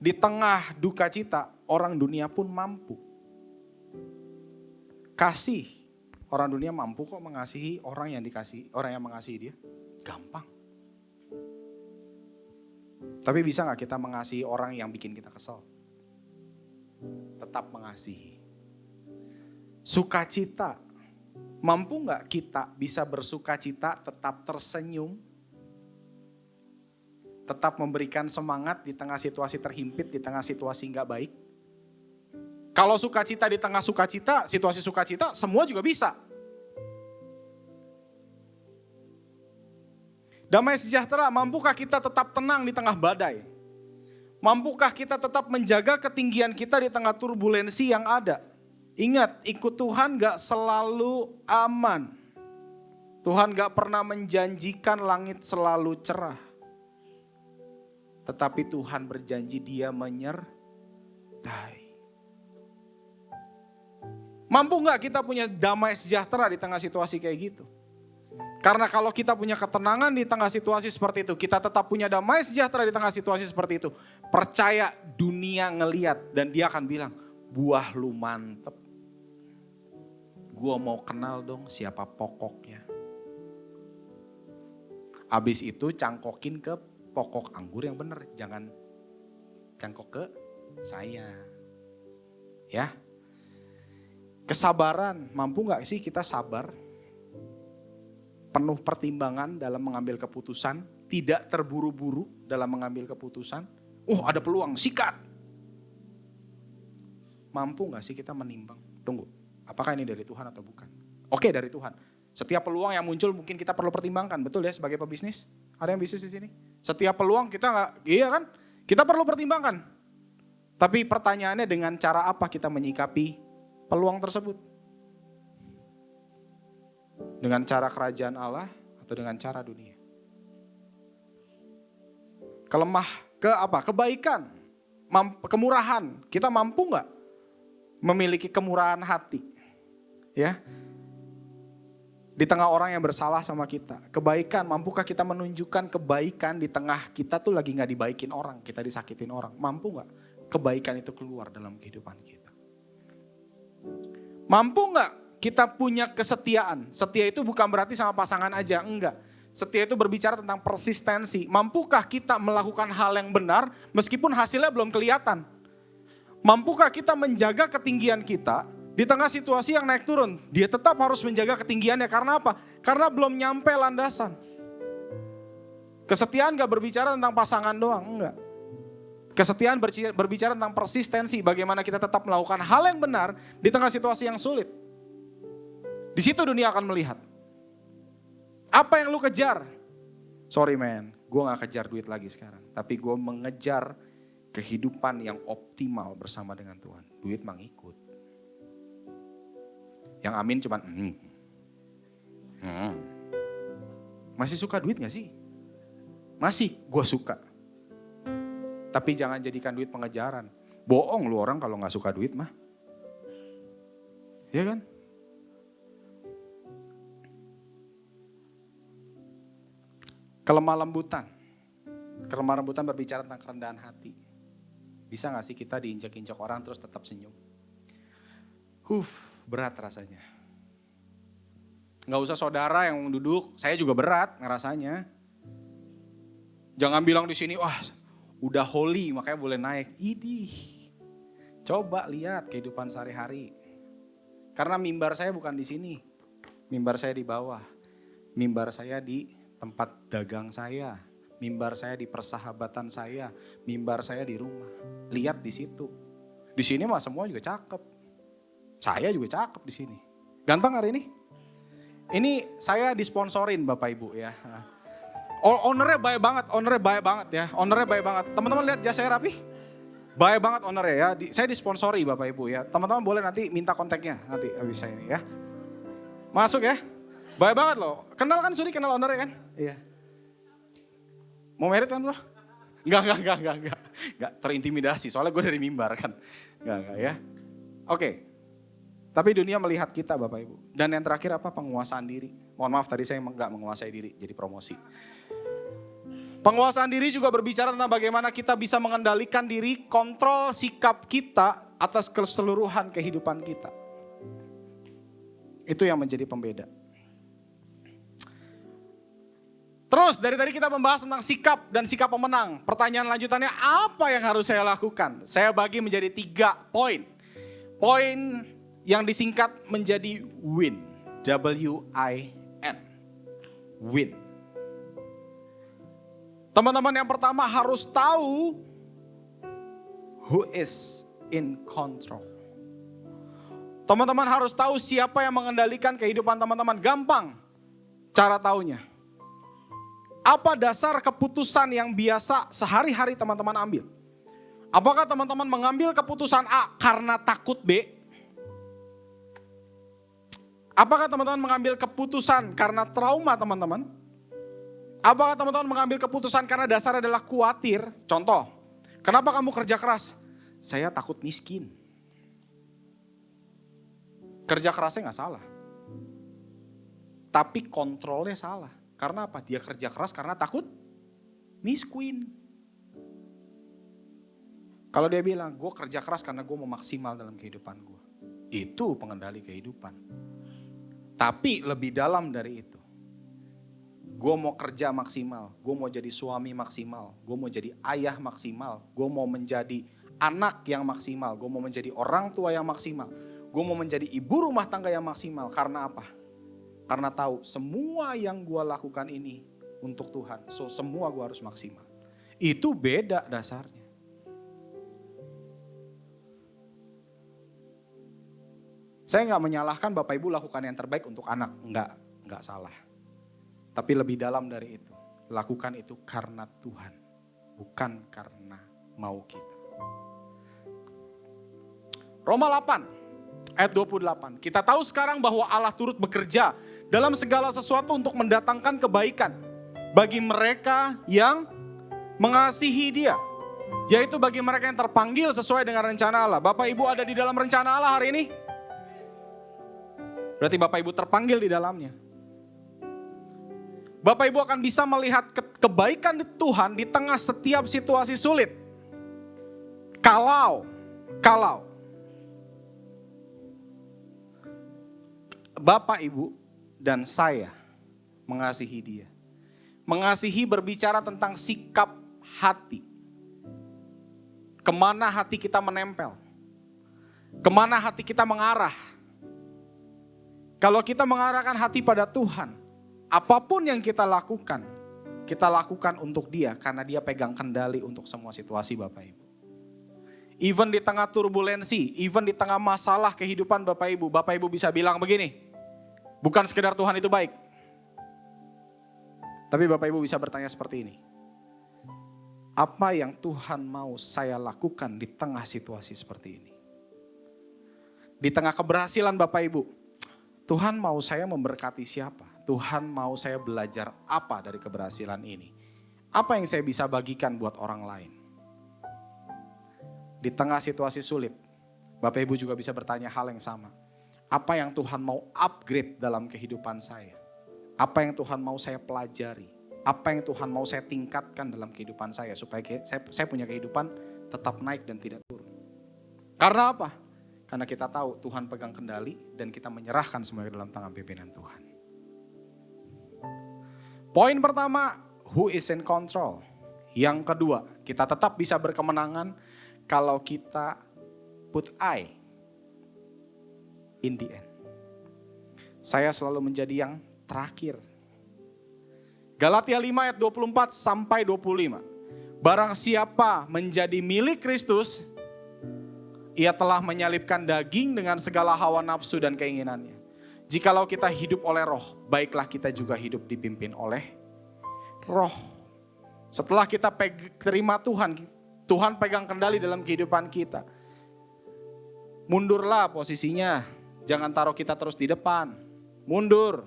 di tengah duka cita, orang dunia pun mampu. Kasih, orang dunia mampu kok mengasihi orang yang dikasihi, orang yang mengasihi dia. Gampang. Tapi bisa gak kita mengasihi orang yang bikin kita kesel? Tetap mengasihi. Sukacita, mampu gak kita bisa bersukacita tetap tersenyum? Tetap memberikan semangat di tengah situasi terhimpit, di tengah situasi nggak baik. Kalau sukacita di tengah sukacita, situasi sukacita, semua juga bisa. Damai sejahtera, mampukah kita tetap tenang di tengah badai? Mampukah kita tetap menjaga ketinggian kita di tengah turbulensi yang ada? Ingat, ikut Tuhan gak selalu aman. Tuhan gak pernah menjanjikan langit selalu cerah. Tetapi Tuhan berjanji Dia menyertai. Mampu gak kita punya damai sejahtera di tengah situasi kayak gitu? Karena kalau kita punya ketenangan di tengah situasi seperti itu, kita tetap punya damai sejahtera di tengah situasi seperti itu. Percaya dunia ngeliat dan dia akan bilang, buah lu mantep. Gua mau kenal dong siapa pokoknya. Abis itu cangkokin ke pokok anggur yang benar, jangan cangkok ke saya. Ya. Kesabaran, mampu gak sih kita sabar? Penuh pertimbangan dalam mengambil keputusan, tidak terburu-buru dalam mengambil keputusan. Ada peluang, sikat. Mampu gak sih kita menimbang? Tunggu, apakah ini dari Tuhan atau bukan? Oke, dari Tuhan. Setiap peluang yang muncul mungkin kita perlu pertimbangkan, betul ya sebagai pebisnis? Ada yang bisnis di sini? Setiap peluang kita nggak, iya kan? Kita perlu pertimbangkan. Tapi pertanyaannya dengan cara apa kita menyikapi peluang tersebut? Dengan cara kerajaan Allah atau dengan cara dunia? Kebaikan, kemurahan. Kita mampu nggak memiliki kemurahan hati? Ya. Di tengah orang yang bersalah sama kita. Kebaikan, mampukah kita menunjukkan kebaikan di tengah kita tuh lagi gak dibaikin orang, kita disakitin orang. Mampu gak kebaikan itu keluar dalam kehidupan kita? Mampu gak kita punya kesetiaan? Setia itu bukan berarti sama pasangan aja, enggak. Setia itu berbicara tentang persistensi. Mampukah kita melakukan hal yang benar meskipun hasilnya belum kelihatan? Mampukah kita menjaga ketinggian kita? Di tengah situasi yang naik turun, dia tetap harus menjaga ketinggiannya. Karena apa? Karena belum nyampe landasan. Kesetiaan gak berbicara tentang pasangan doang, enggak. Kesetiaan berbicara tentang persistensi, bagaimana kita tetap melakukan hal yang benar di tengah situasi yang sulit. Di situ dunia akan melihat. Apa yang lu kejar? Sorry man, gue gak kejar duit lagi sekarang. Tapi gue mengejar kehidupan yang optimal bersama dengan Tuhan. Duit mang ikut. Yang amin cuman Masih suka duit gak sih? Masih, gue suka. Tapi jangan jadikan duit pengejaran. Bohong lu orang kalau gak suka duit mah. Iya kan? Kelemah lembutan. Kelemah lembutan berbicara tentang kerendahan hati. Bisa gak sih kita diinjak-injak orang terus tetap senyum? Berat rasanya. Gak usah saudara yang duduk, saya juga berat ngerasanya. Jangan bilang di sini, wah udah holy makanya boleh naik. Idih, coba lihat kehidupan sehari-hari. Karena mimbar saya bukan di sini, mimbar saya di bawah. Mimbar saya di tempat dagang saya, mimbar saya di persahabatan saya, mimbar saya di rumah. Lihat di situ. Di sini mah semua juga cakep. Saya juga cakep di sini. Ganteng hari ini? Ini saya disponsorin Bapak Ibu ya. Ownernya baik banget ya. Ownernya baik banget. Teman-teman lihat jas saya rapi? Baik banget ownernya ya. Saya disponsori Bapak Ibu ya. Teman-teman boleh nanti minta kontaknya nanti habis saya ini ya. Masuk ya. Baik banget loh. Kenal kan Suri, kenal ownernya kan? Iya. Mau merit kan bro? Enggak. Terintimidasi soalnya gue dari mimbar kan. Enggak ya. Oke. Tapi dunia melihat kita Bapak Ibu. Dan yang terakhir apa? Penguasaan diri. Mohon maaf tadi saya enggak menguasai diri, jadi promosi. Penguasaan diri juga berbicara tentang bagaimana kita bisa mengendalikan diri, kontrol sikap kita atas keseluruhan kehidupan kita. Itu yang menjadi pembeda. Terus dari tadi kita membahas tentang sikap dan sikap pemenang. Pertanyaan lanjutannya apa yang harus saya lakukan? Saya bagi menjadi 3 poin. Poin yang disingkat menjadi WIN. W-I-N. WIN. Teman-teman, yang pertama harus tahu who is in control. Teman-teman harus tahu siapa yang mengendalikan kehidupan teman-teman. Gampang cara taunya. Apa dasar keputusan yang biasa sehari-hari teman-teman ambil? Apakah teman-teman mengambil keputusan A karena takut B? Apakah teman-teman mengambil keputusan karena trauma teman-teman? Apakah teman-teman mengambil keputusan karena dasar adalah khawatir? Contoh, kenapa kamu kerja keras? Saya takut miskin. Kerja kerasnya gak salah. Tapi kontrolnya salah. Karena apa? Dia kerja keras karena takut miskin. Kalau dia bilang, gue kerja keras karena gue mau maksimal dalam kehidupan gue. Itu pengendali kehidupan. Tapi lebih dalam dari itu. Gue mau kerja maksimal, gue mau jadi suami maksimal, gue mau jadi ayah maksimal, gue mau menjadi anak yang maksimal, gue mau menjadi orang tua yang maksimal, gue mau menjadi ibu rumah tangga yang maksimal. Karena apa? Karena tahu semua yang gue lakukan ini untuk Tuhan, so semua gue harus maksimal. Itu beda dasarnya. Saya gak menyalahkan Bapak Ibu lakukan yang terbaik untuk anak, enggak salah. Tapi lebih dalam dari itu, lakukan itu karena Tuhan, bukan karena mau kita. Roma 8 ayat 28. Kita tahu sekarang bahwa Allah turut bekerja dalam segala sesuatu untuk mendatangkan kebaikan bagi mereka yang mengasihi Dia. Yaitu bagi mereka yang terpanggil sesuai dengan rencana Allah. Bapak Ibu ada di dalam rencana Allah hari ini? Berarti Bapak Ibu terpanggil di dalamnya. Bapak Ibu akan bisa melihat kebaikan Tuhan di tengah setiap situasi sulit. Kalau Bapak Ibu dan saya mengasihi Dia. Mengasihi berbicara tentang sikap hati. Kemana hati kita menempel. Kemana hati kita mengarah. Kalau kita mengarahkan hati pada Tuhan, apapun yang kita lakukan untuk Dia karena Dia pegang kendali untuk semua situasi Bapak Ibu. Even di tengah turbulensi, even di tengah masalah kehidupan Bapak Ibu bisa bilang begini, bukan sekedar Tuhan itu baik. Tapi Bapak Ibu bisa bertanya seperti ini, apa yang Tuhan mau saya lakukan di tengah situasi seperti ini? Di tengah keberhasilan Bapak Ibu, Tuhan mau saya memberkati siapa? Tuhan mau saya belajar apa dari keberhasilan ini? Apa yang saya bisa bagikan buat orang lain? Di tengah situasi sulit, Bapak Ibu juga bisa bertanya hal yang sama. Apa yang Tuhan mau upgrade dalam kehidupan saya? Apa yang Tuhan mau saya pelajari? Apa yang Tuhan mau saya tingkatkan dalam kehidupan saya? Supaya saya punya kehidupan tetap naik dan tidak turun. Karena apa? Karena kita tahu Tuhan pegang kendali dan kita menyerahkan semuanya dalam tangan pimpinan Tuhan. Poin pertama, who is in control. Yang kedua, kita tetap bisa berkemenangan kalau kita put I in the end. Saya selalu menjadi yang terakhir. Galatia 5 ayat 24 sampai 25. Barang siapa menjadi milik Kristus, Ia telah menyalibkan daging dengan segala hawa nafsu dan keinginannya. Jikalau kita hidup oleh roh, baiklah kita juga hidup dipimpin oleh roh. Setelah kita terima Tuhan, Tuhan pegang kendali dalam kehidupan kita. Mundurlah posisinya, jangan taruh kita terus di depan. Mundur,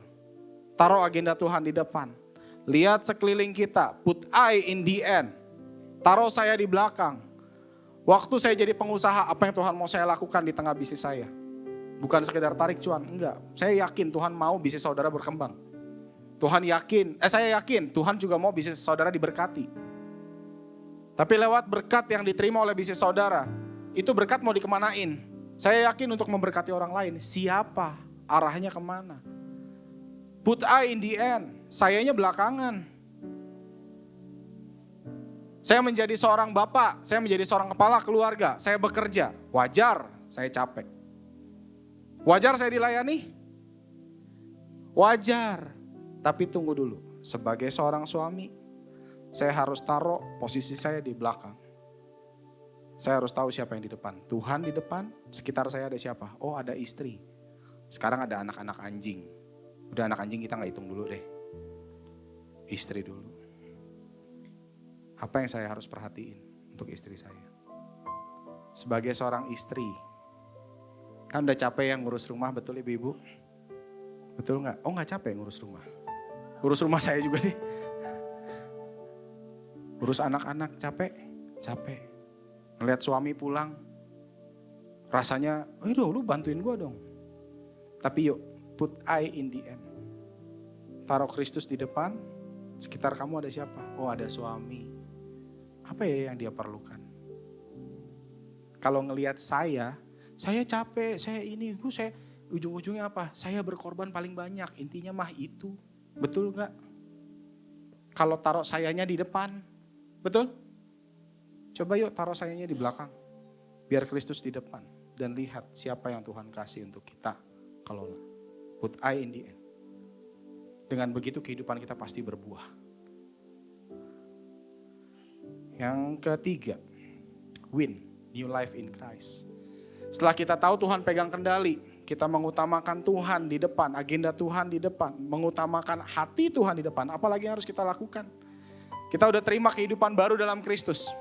taruh agenda Tuhan di depan. Lihat sekeliling kita, put I in the end. Taruh saya di belakang. Waktu saya jadi pengusaha, apa yang Tuhan mau saya lakukan di tengah bisnis saya? Bukan sekedar tarik cuan, enggak. Saya yakin Tuhan mau bisnis saudara berkembang. Saya yakin Tuhan juga mau bisnis saudara diberkati. Tapi lewat berkat yang diterima oleh bisnis saudara, itu berkat mau dikemanain? Saya yakin untuk memberkati orang lain. Siapa? Arahnya kemana? Put I in the end. Sayanya belakangan. Saya menjadi seorang bapak, saya menjadi seorang kepala keluarga, saya bekerja. Wajar saya capek. Wajar saya dilayani? Wajar. Tapi tunggu dulu, sebagai seorang suami, saya harus taruh posisi saya di belakang. Saya harus tahu siapa yang di depan. Tuhan di depan, sekitar saya ada siapa? Oh, ada istri. Sekarang ada anak-anak anjing. Udah anak anjing kita gak hitung dulu deh. Istri dulu. Apa yang saya harus perhatiin untuk istri saya? Sebagai seorang istri, kan udah capek yang ngurus rumah, betul ibu-ibu? Betul gak? Oh gak capek ngurus rumah. Ngurus rumah saya juga deh. Urus anak-anak capek? Capek. Ngeliat suami pulang, rasanya, lu bantuin gue dong. Tapi yuk, put I in the end. Taruh Kristus di depan, sekitar kamu ada siapa? Oh ada suami. Apa ya yang dia perlukan? Kalau ngelihat saya capek, saya ujung-ujungnya apa? Saya berkorban paling banyak, intinya mah itu. Betul gak? Kalau taruh sayanya di depan, betul? Coba yuk taruh sayanya di belakang. Biar Kristus di depan. Dan lihat siapa yang Tuhan kasih untuk kita kelola. Put I in the end. Dengan begitu kehidupan kita pasti berbuah. Yang ketiga, win, new life in Christ. Setelah kita tahu Tuhan pegang kendali, kita mengutamakan Tuhan di depan, agenda Tuhan di depan, mengutamakan hati Tuhan di depan, apalagi yang harus kita lakukan? Kita udah terima kehidupan baru dalam Kristus.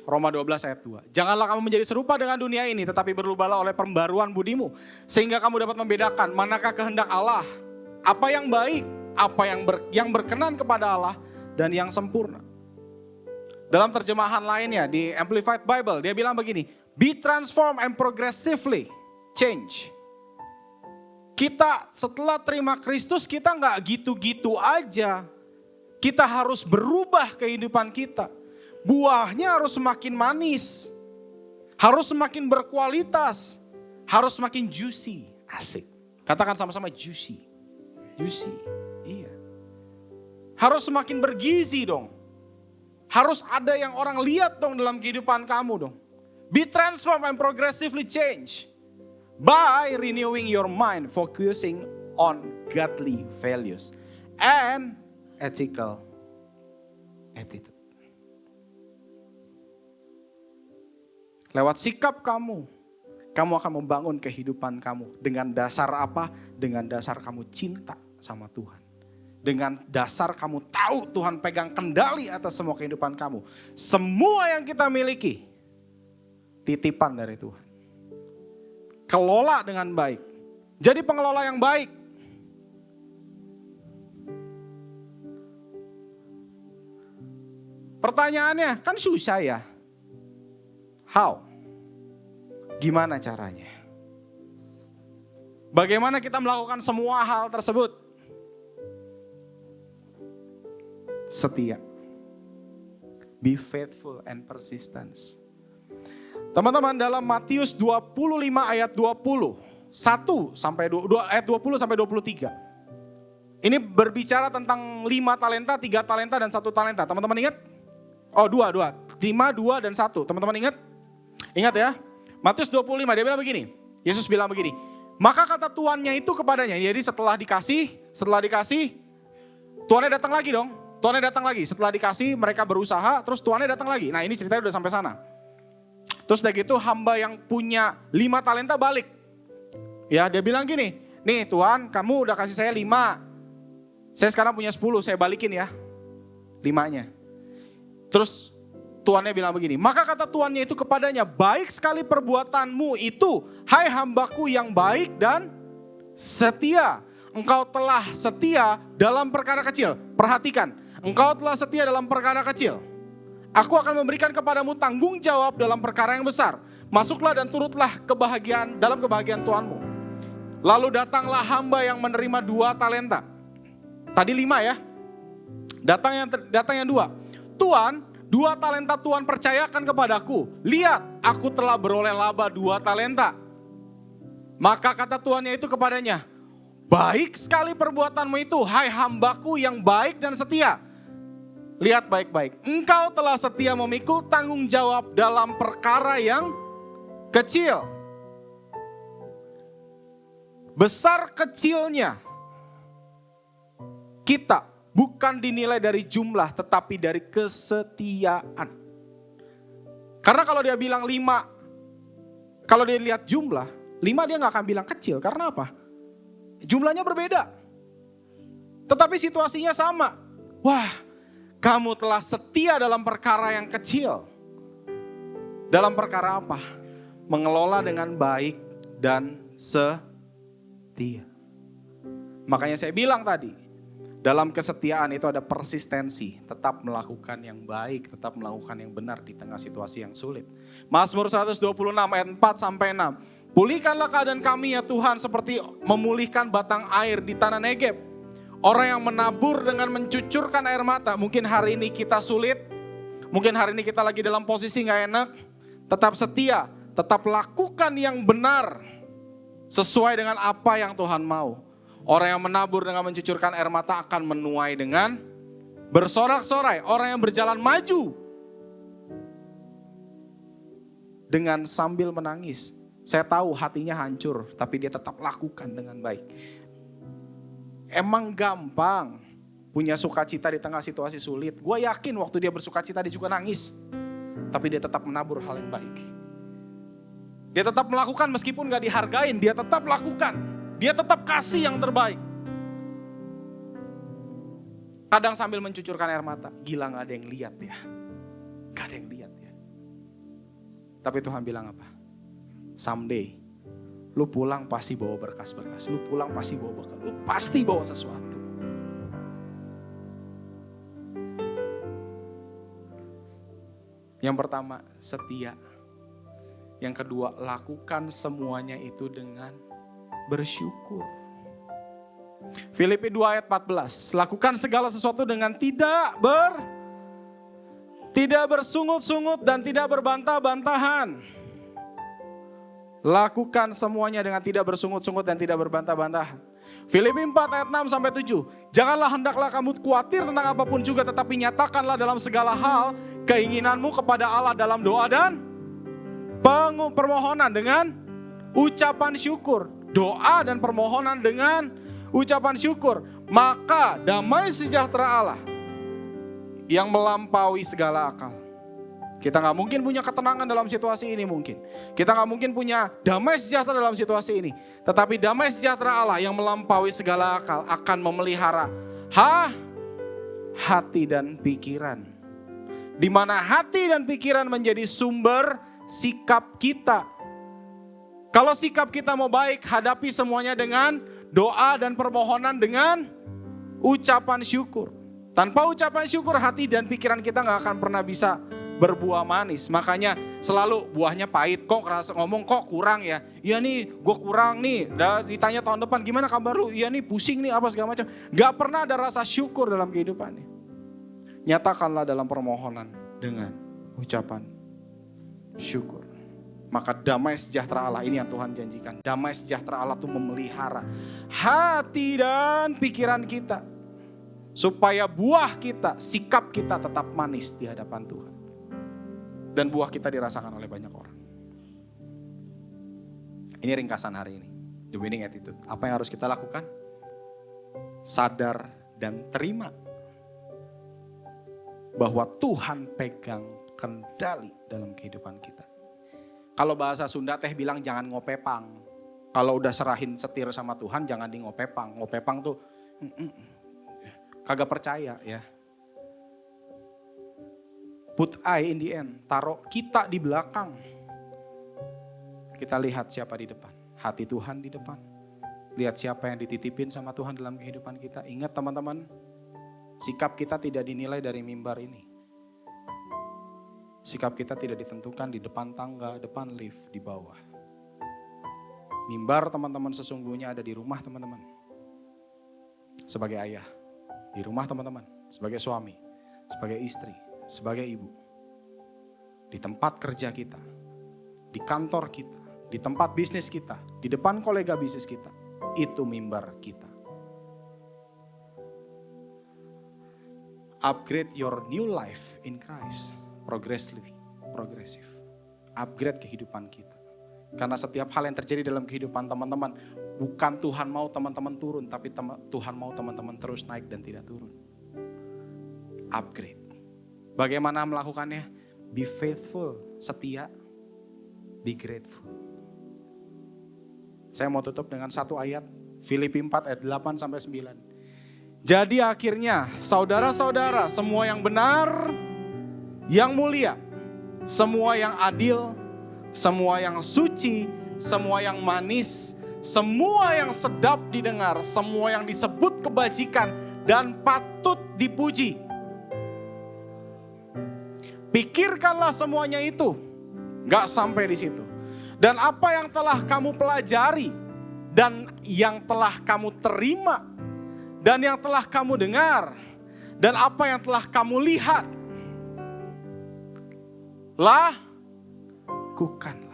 Roma 12 ayat 2. Janganlah kamu menjadi serupa dengan dunia ini, tetapi berubahlah oleh pembaruan budimu, sehingga kamu dapat membedakan manakah kehendak Allah, apa yang baik, apa yang berkenan kepada Allah, dan yang sempurna. Dalam terjemahan lainnya di Amplified Bible, dia bilang begini, be transformed and progressively change. Kita setelah terima Kristus, kita gak gitu-gitu aja. Kita harus berubah kehidupan kita. Buahnya harus semakin manis, harus semakin berkualitas, harus semakin juicy. Asik. Katakan sama-sama juicy. Juicy, iya. Harus semakin bergizi dong. Harus ada yang orang lihat dong dalam kehidupan kamu dong. Be transformed and progressively change. By renewing your mind, focusing on godly values and ethical attitude. Lewat sikap kamu akan membangun kehidupan kamu. Dengan dasar apa? Dengan dasar kamu cinta sama Tuhan. Dengan dasar kamu tahu Tuhan pegang kendali atas semua kehidupan kamu. Semua yang kita miliki, titipan dari Tuhan. Kelola dengan baik. Jadi pengelola yang baik. Pertanyaannya, kan susah ya. How? Gimana caranya? Bagaimana kita melakukan semua hal tersebut? Setia. Be faithful and persistent. Teman-teman, dalam Matius 25 ayat 20, 1 sampai 2 ayat 20 sampai 23. Ini berbicara tentang 5 talenta, 3 talenta dan 1 talenta. Teman-teman ingat? Oh, 2. 5, 2 dan 1. Teman-teman ingat? Ingat ya? Matius 25, dia bilang begini. Yesus bilang begini. Maka kata tuannya itu kepadanya. Jadi setelah dikasih, tuannya datang lagi dong. Tuannya datang lagi. Setelah dikasih, mereka berusaha, terus tuannya datang lagi. Nah, ini ceritanya udah sampai sana. Terus udah gitu hamba yang punya 5 talenta balik. Ya, dia bilang gini. Nih Tuhan, kamu udah kasih saya 5. Saya sekarang punya 10, saya balikin ya. 5-nya. Terus tuannya bilang begini, maka kata tuannya itu kepadanya, baik sekali perbuatanmu itu, hai hambaku yang baik dan setia. Engkau telah setia dalam perkara kecil. Perhatikan, engkau telah setia dalam perkara kecil. Aku akan memberikan kepadamu tanggung jawab dalam perkara yang besar. Masuklah dan turutlah dalam kebahagiaan Tuhanmu. Lalu datanglah hamba yang menerima 2 talenta. Tadi 5 ya. Datang yang 2. Tuan, 2 talenta Tuhan percayakan kepadaku. Lihat, aku telah beroleh laba 2 talenta. Maka kata tuannya itu kepadanya, baik sekali perbuatanmu itu, hai hambaku yang baik dan setia. Lihat baik-baik, engkau telah setia memikul tanggung jawab dalam perkara yang kecil. Besar kecilnya kita Bukan dinilai dari jumlah, tetapi dari kesetiaan. Karena kalau dia bilang 5, kalau dia lihat jumlah, 5 dia gak akan bilang kecil. Karena apa? Jumlahnya berbeda. Tetapi situasinya sama. Wah, kamu telah setia dalam perkara yang kecil. Dalam perkara apa? Mengelola dengan baik dan setia. Makanya saya bilang tadi, dalam kesetiaan itu ada persistensi, tetap melakukan yang baik, tetap melakukan yang benar di tengah situasi yang sulit. Mazmur 126 ayat 4-6. Pulihkanlah keadaan kami ya Tuhan seperti memulihkan batang air di tanah Negeb. Orang yang menabur dengan mencucurkan air mata. Mungkin hari ini kita sulit, mungkin hari ini kita lagi dalam posisi gak enak. Tetap setia, tetap lakukan yang benar sesuai dengan apa yang Tuhan mau. Orang yang menabur dengan mencucurkan air mata akan menuai dengan bersorak-sorai. Orang yang berjalan maju dengan sambil menangis. Saya tahu hatinya hancur, tapi dia tetap lakukan dengan baik. Emang gampang punya sukacita di tengah situasi sulit. Gue yakin waktu dia bersukacita dia juga nangis. Tapi dia tetap menabur hal yang baik. Dia tetap melakukan meskipun gak dihargain, dia tetap lakukan. Dia tetap kasih yang terbaik. Kadang sambil mencucurkan air mata. Gila gak ada yang lihat ya. Gak ada yang lihat ya. Tapi Tuhan bilang apa? Someday, lu pulang pasti bawa berkas-berkas. Lu pulang pasti bawa bekal. Lu pasti bawa sesuatu. Yang pertama, setia. Yang kedua, lakukan semuanya itu dengan bersyukur. Filipi 2 ayat 14. Lakukan segala sesuatu dengan tidak bersungut-sungut dan tidak berbantah-bantahan. Lakukan semuanya dengan tidak bersungut-sungut dan tidak berbantah-bantahan. Filipi 4 ayat 6-7. Janganlah hendaklah kamu khawatir tentang apapun juga, tetapi nyatakanlah dalam segala hal keinginanmu kepada Allah dalam doa dan permohonan dengan ucapan syukur. Doa dan permohonan dengan ucapan syukur. Maka damai sejahtera Allah yang melampaui segala akal. Kita gak mungkin punya ketenangan dalam situasi ini mungkin. Kita gak mungkin punya damai sejahtera dalam situasi ini. Tetapi damai sejahtera Allah yang melampaui segala akal akan memelihara hati dan pikiran. Di mana hati dan pikiran menjadi sumber sikap kita. Kalau sikap kita mau baik, hadapi semuanya dengan doa dan permohonan dengan ucapan syukur. Tanpa ucapan syukur, hati dan pikiran kita gak akan pernah bisa berbuah manis. Makanya selalu buahnya pahit. Kok kerasa ngomong kok kurang ya. Iya nih gue kurang nih. Ditanya tahun depan gimana kabar lu. Iya nih pusing nih apa segala macam. Gak pernah ada rasa syukur dalam kehidupannya. Nyatakanlah dalam permohonan dengan ucapan syukur. Maka damai sejahtera Allah ini yang Tuhan janjikan. Damai sejahtera Allah itu memelihara hati dan pikiran kita. Supaya buah kita, sikap kita tetap manis di hadapan Tuhan. Dan buah kita dirasakan oleh banyak orang. Ini ringkasan hari ini. The winning attitude. Apa yang harus kita lakukan? Sadar dan terima bahwa Tuhan pegang kendali dalam kehidupan kita. Kalau bahasa Sunda teh bilang jangan ngopepang. Kalau udah serahin setir sama Tuhan jangan di ngopepang. Ngopepang tuh kagak percaya ya. Put I in the end, taruh kita di belakang. Kita lihat siapa di depan. Hati Tuhan di depan. Lihat siapa yang dititipin sama Tuhan dalam kehidupan kita. Ingat teman-teman, sikap kita tidak dinilai dari mimbar ini. Sikap kita tidak ditentukan di depan tangga, depan lift, di bawah. Mimbar teman-teman sesungguhnya ada di rumah teman-teman. Sebagai ayah, di rumah teman-teman. Sebagai suami, sebagai istri. Sebagai ibu, di tempat kerja kita, di kantor kita, di tempat bisnis kita, di depan kolega bisnis kita, itu mimbar kita. Upgrade your new life in Christ, progressive. Upgrade kehidupan kita. Karena setiap hal yang terjadi dalam kehidupan teman-teman, bukan Tuhan mau teman-teman turun, tapi Tuhan mau teman-teman terus naik dan tidak turun. upgrade. Bagaimana melakukannya? Be faithful, setia, be grateful. Saya mau tutup dengan satu ayat, Filipi 4 ayat 8 sampai 9. Jadi akhirnya saudara-saudara, semua yang benar, yang mulia, semua yang adil, semua yang suci, semua yang manis, semua yang sedap didengar, semua yang disebut kebajikan dan patut dipuji. Pikirkanlah semuanya itu, gak sampai di situ. Dan apa yang telah kamu pelajari, dan yang telah kamu terima, dan yang telah kamu dengar, dan apa yang telah kamu lihat, lakukanlah.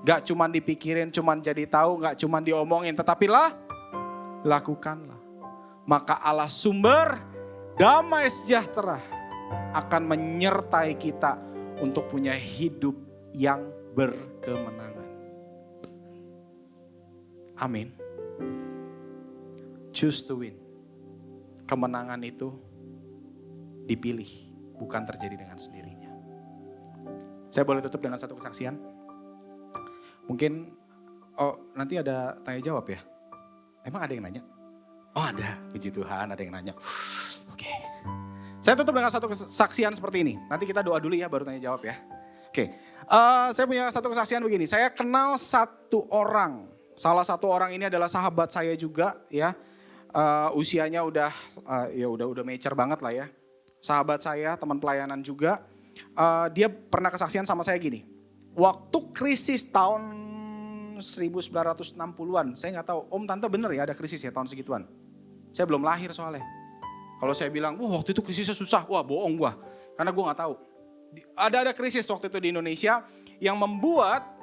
Gak cuman dipikirin, cuman jadi tahu, gak cuman diomongin, tetapi lakukanlah. Maka Allah sumber damai sejahtera akan menyertai kita untuk punya hidup yang berkemenangan. Amin. Choose to win. Kemenangan itu dipilih, bukan terjadi dengan sendirinya. Saya boleh tutup dengan satu kesaksian? Mungkin, nanti ada tanya jawab ya? Emang ada yang nanya? Oh ada, puji Tuhan ada yang nanya. Oke. Saya tutup dengan satu kesaksian seperti ini. Nanti kita doa dulu ya, baru tanya jawab ya. Oke, saya punya satu kesaksian begini. Saya kenal satu orang. Salah satu orang ini adalah sahabat saya juga ya. Usianya udah mature banget lah ya. Sahabat saya, teman pelayanan juga. Dia pernah kesaksian sama saya gini. Waktu krisis tahun 1960-an, saya nggak tahu. Om tante bener ya ada krisis ya tahun segituan. Saya belum lahir soalnya. Kalau saya bilang, waktu itu krisisnya susah, bohong gua. Karena gua nggak tahu. Ada krisis waktu itu di Indonesia yang membuat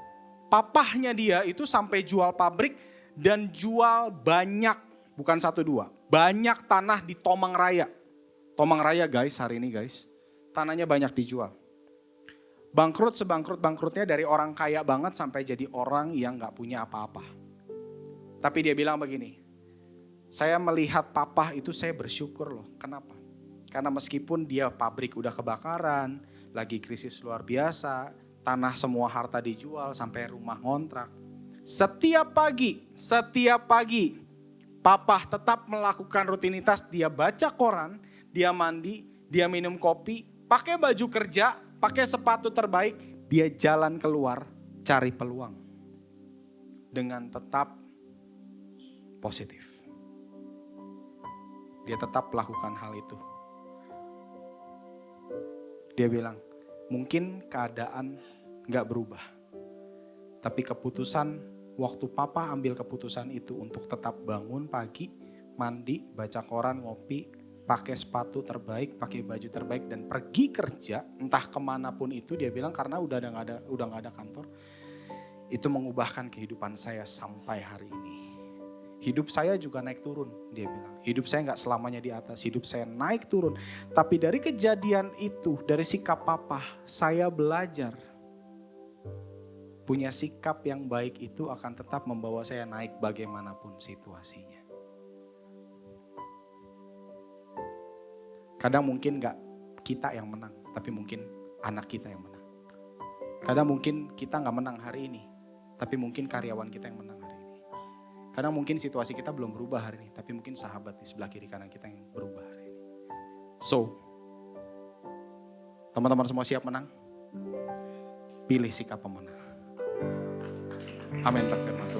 papahnya dia itu sampai jual pabrik dan jual banyak, bukan 1 2, banyak tanah di Tomang Raya. Tomang Raya guys, hari ini guys, tanahnya banyak dijual. Bangkrut sebangkrut-bangkrutnya dari orang kaya banget sampai jadi orang yang gak punya apa-apa. Tapi dia bilang begini, saya melihat papa itu saya bersyukur loh. Kenapa? Karena meskipun dia pabrik udah kebakaran, lagi krisis luar biasa, tanah semua harta dijual sampai rumah ngontrak. Setiap pagi, papa tetap melakukan rutinitas, dia baca koran, dia mandi, dia minum kopi, pakai baju kerja, pakai sepatu terbaik, dia jalan keluar cari peluang. Dengan tetap positif. Dia tetap melakukan hal itu. Dia bilang, mungkin keadaan gak berubah. Tapi keputusan, waktu papa ambil keputusan itu untuk tetap bangun pagi, mandi, baca koran, ngopi, pakai sepatu terbaik, pakai baju terbaik, dan pergi kerja, entah kemanapun itu, dia bilang karena udah gak ada kantor. Itu mengubahkan kehidupan saya sampai hari ini. Hidup saya juga naik turun, dia bilang. Hidup saya gak selamanya di atas, hidup saya naik turun. Tapi dari kejadian itu, dari sikap papa, saya belajar. Punya sikap yang baik itu akan tetap membawa saya naik bagaimanapun situasinya. Kadang mungkin gak kita yang menang, tapi mungkin anak kita yang menang. Kadang mungkin kita gak menang hari ini, tapi mungkin karyawan kita yang menang hari ini. Kadang mungkin situasi kita belum berubah hari ini, tapi mungkin sahabat di sebelah kiri kanan kita yang berubah hari ini. So, teman-teman semua siap menang? Pilih sikap pemenang. Amin, terfirman.